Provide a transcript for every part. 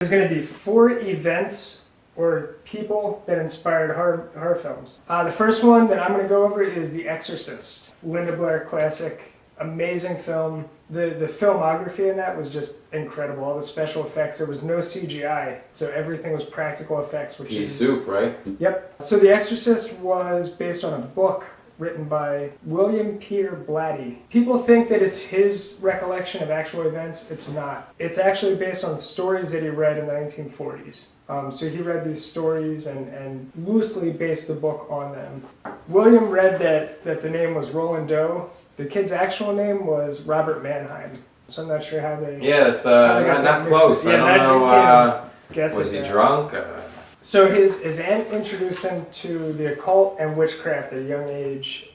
There's going to be 4 events or people that inspired horror films. The first one that I'm going to go over is The Exorcist. Linda Blair classic, amazing film. The filmography in that was just incredible. All the special effects, there was no CGI, so everything was practical effects, which is... soup, right? Yep. So The Exorcist was based on a book written by William Peter Blatty. People think that it's his recollection of actual events. It's not. It's actually based on stories that he read in the 1940s. So he read these stories and loosely based the book on them. William read that the name was Roland Doe. The kid's actual name was Robert Mannheim. So I'm not sure how they... Yeah, it's not close. Yeah, I don't know. Guess was he drunk? So his aunt introduced him to the occult and witchcraft at a young age.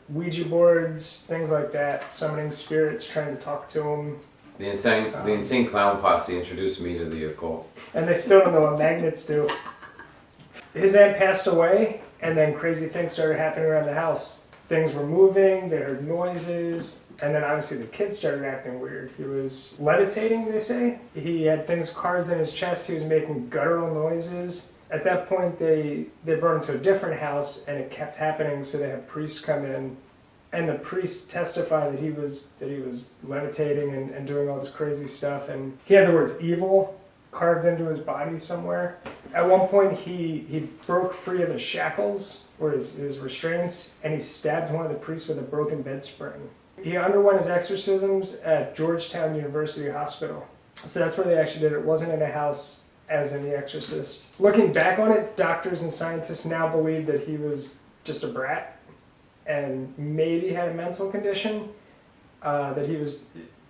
Ouija boards, things like that, summoning spirits, trying to talk to him. The insane clown posse introduced me to the occult. And they still don't know what magnets do. His aunt passed away, and then crazy things started happening around the house. Things were moving, they heard noises, and then obviously the kid started acting weird. He was levitating, they say. He had things carved in his chest, he was making guttural noises. At that point, they brought him to a different house, and it kept happening, so they had priests come in. And the priest testified that he was levitating and doing all this crazy stuff, and he had the words evil carved into his body somewhere. At one point, he broke free of his shackles, or his restraints, and he stabbed one of the priests with a broken bed spring. He underwent his exorcisms at Georgetown University Hospital. So that's where they actually did it. It wasn't in a house as in The Exorcist. Looking back on it, doctors and scientists now believe that he was just a brat and maybe had a mental condition, that he was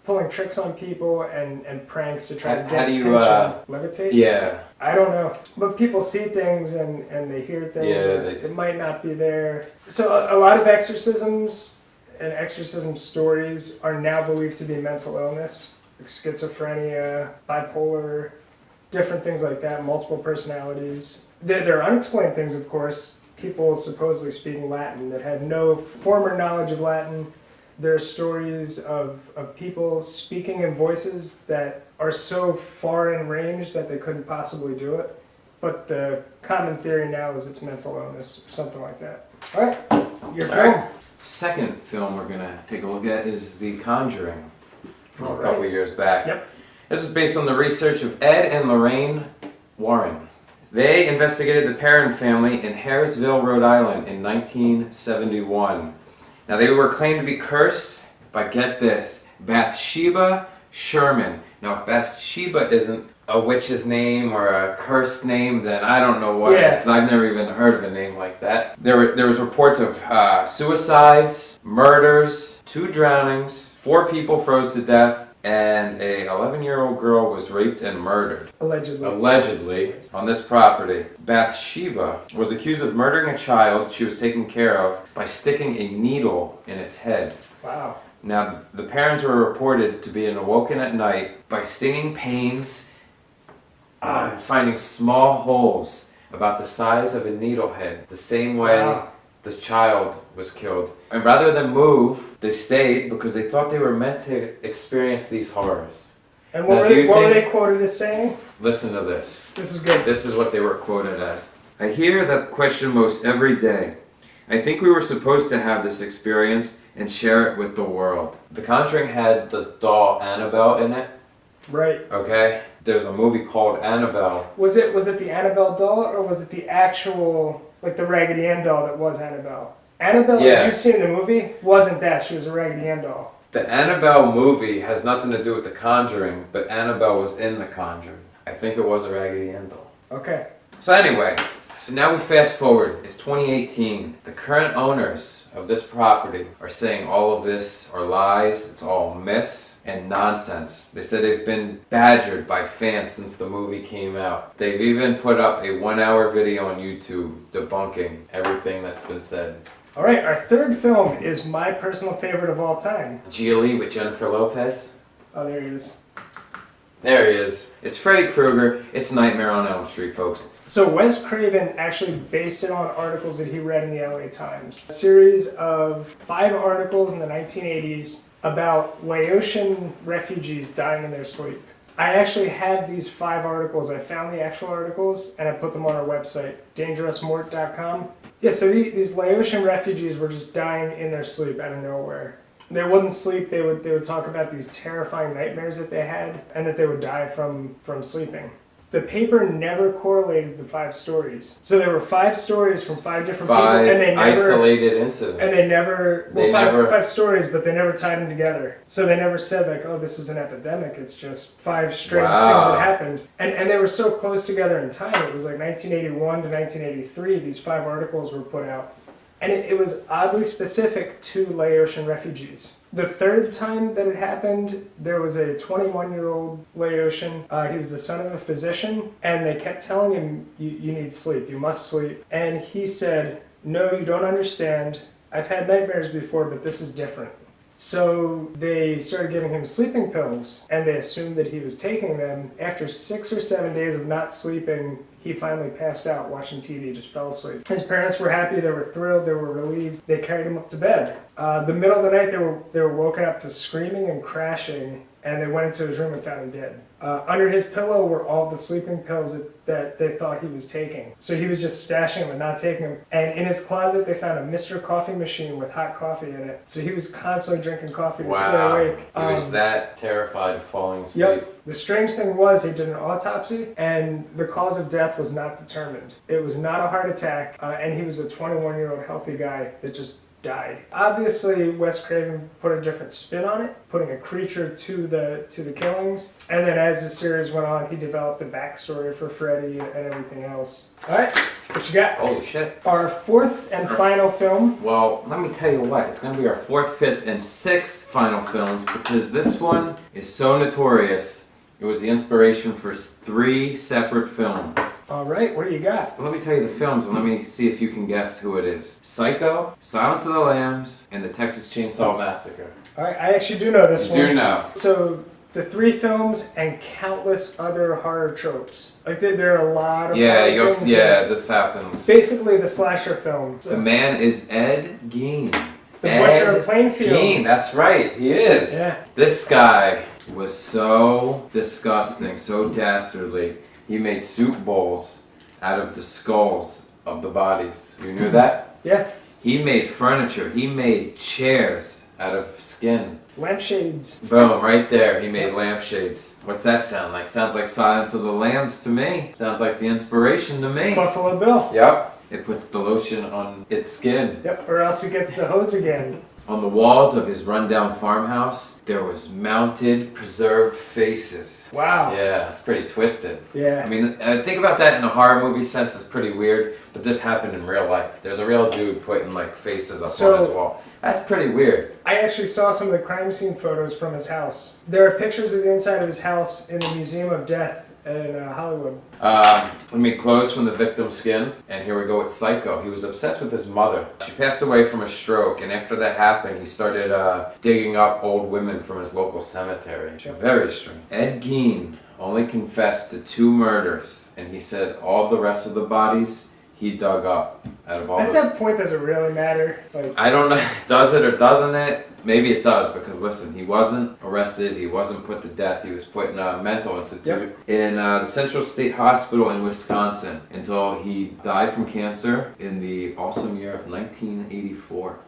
pulling tricks on people and pranks to try to get attention. Levitate? Yeah. I don't know. But people see things and they hear things. Yeah, it might not be there. So a lot of exorcisms and exorcism stories are now believed to be mental illness, like schizophrenia, bipolar, different things like that, multiple personalities. There are unexplained things, of course. People supposedly speaking Latin that had no former knowledge of Latin. There are stories of people speaking in voices that are so far in range that they couldn't possibly do it. But the common theory now is it's mental illness, something like that. All right, your film. Second film we're going to take a look at is The Conjuring from a couple years back. Yep. This is based on the research of Ed and Lorraine Warren. They investigated the Perron family in Harrisville, Rhode Island in 1971. Now they were claimed to be cursed by, get this, Bathsheba Sherman. Now if Bathsheba isn't a witch's name or a cursed name, then I don't know what is, because I've never even heard of a name like that. There was reports of suicides, murders, 2 drownings, 4 people froze to death, and a 11-year-old girl was raped and murdered. Allegedly on this property. Bathsheba was accused of murdering a child she was taking care of by sticking a needle in its head. Wow. Now, the parents were reported to be awoken at night by stinging pains and finding small holes about the size of a needlehead, the same way the child was killed. And rather than move, they stayed because they thought they were meant to experience these horrors. And what were they quoted as saying? Listen to this. This is good. This is what they were quoted as. I hear that question most every day. I think we were supposed to have this experience and share it with the world. The Conjuring had the doll Annabelle in it. Right. Okay? There's a movie called Annabelle. Was it the Annabelle doll, or was it the actual, like the Raggedy Ann doll that was Annabelle? Annabelle, that you've seen in the movie, wasn't that. She was a Raggedy Ann doll. The Annabelle movie has nothing to do with The Conjuring, but Annabelle was in The Conjuring. I think it was a Raggedy Ann doll. Okay. So anyway, so now we fast forward. It's 2018. The current owners of this property are saying all of this are lies. It's all myths and nonsense. They said they've been badgered by fans since the movie came out. They've even put up a 1-hour video on YouTube debunking everything that's been said. All right, our third film is my personal favorite of all time. Gia Lee with Jennifer Lopez. Oh, there he is. There he is. It's Freddy Krueger. It's Nightmare on Elm Street, folks. So Wes Craven actually based it on articles that he read in the LA Times. A series of 5 articles in the 1980s about Laotian refugees dying in their sleep. I actually have these 5 articles. I found the actual articles and I put them on our website, dangerousmort.com. Yeah, so these Laotian refugees were just dying in their sleep out of nowhere. They wouldn't sleep. They would talk about these terrifying nightmares that they had and that they would die from sleeping. The paper never correlated the 5 stories. So there were 5 stories from 5 different people, and they never isolated incidents. And they never, five stories, but they never tied them together. So they never said like, oh, this is an epidemic. It's just 5 strange things that happened. And they were so close together in time. It was like 1981 to 1983. These 5 articles were put out. And it was oddly specific to Laotian refugees. The 3rd time that it happened, there was a 21-year-old Laotian. He was the son of a physician, and they kept telling him, you need sleep, you must sleep. And he said, no, you don't understand. I've had nightmares before, but this is different. So they started giving him sleeping pills, and they assumed that he was taking them. After 6 or 7 days of not sleeping, he finally passed out watching TV, just fell asleep. His parents were happy, they were thrilled, they were relieved. They carried him up to bed. The middle of the night, they were woken up to screaming and crashing, and they went into his room and found him dead. Under his pillow were all the sleeping pills that they thought he was taking. So he was just stashing them and not taking them. And in his closet, they found a Mr. Coffee machine with hot coffee in it. So he was constantly drinking coffee to stay awake. He was that terrified of falling asleep. Yep. The strange thing was, they did an autopsy, and the cause of death was not determined. It was not a heart attack, and he was a 21-year-old healthy guy that just died. Obviously, Wes Craven put a different spin on it, putting a creature to the killings. And then as the series went on, he developed the backstory for Freddy and everything else. All right, what you got? Holy shit. Our 4th and final film. Well, let me tell you what, it's going to be our 4th, 5th, and 6th final films, because this one is so notorious. It was the inspiration for 3 separate films. All right, what do you got? Let me tell you the films, and let me see if you can guess who it is. Psycho, Silence of the Lambs, and the Texas Chainsaw Massacre. All right, I actually do know this one. You do know. So, the 3 films and countless other horror tropes. Like, there are a lot of things. This happens. Basically, the slasher film. The man is Ed Gein. The Butcher of Plainfield. Gein, that's right, he is. Yeah. This guy was so disgusting, so dastardly. He made soup bowls out of the skulls of the bodies. You knew that? Yeah. He made furniture. He made chairs out of skin. Lampshades. Boom, right there. He made lampshades. What's that sound like? Sounds like Silence of the Lambs to me. Sounds like the inspiration to me. Buffalo Bill. Yep. It puts the lotion on its skin. Yep, or else it gets the hose again. On the walls of his rundown farmhouse, there was mounted, preserved faces. Wow. Yeah, it's pretty twisted. Yeah. I mean, think about that in a horror movie sense, it's pretty weird, but this happened in real life. There's a real dude putting like faces up on his wall. That's pretty weird. I actually saw some of the crime scene photos from his house. There are pictures of the inside of his house in the Museum of Death in Hollywood. Let me close from the victim's skin, and here we go with Psycho. He was obsessed with his mother. She passed away from a stroke, and after that happened, he started digging up old women from his local cemetery. Very strange. Ed Gein only confessed to 2 murders, and he said all the rest of the bodies he dug up out of all At that point, does it really matter? Like, I don't know, does it or doesn't it? Maybe it does, because listen, he wasn't arrested, he wasn't put to death, he was put in a mental institute in the Central State Hospital in Wisconsin until he died from cancer in the awesome year of 1984.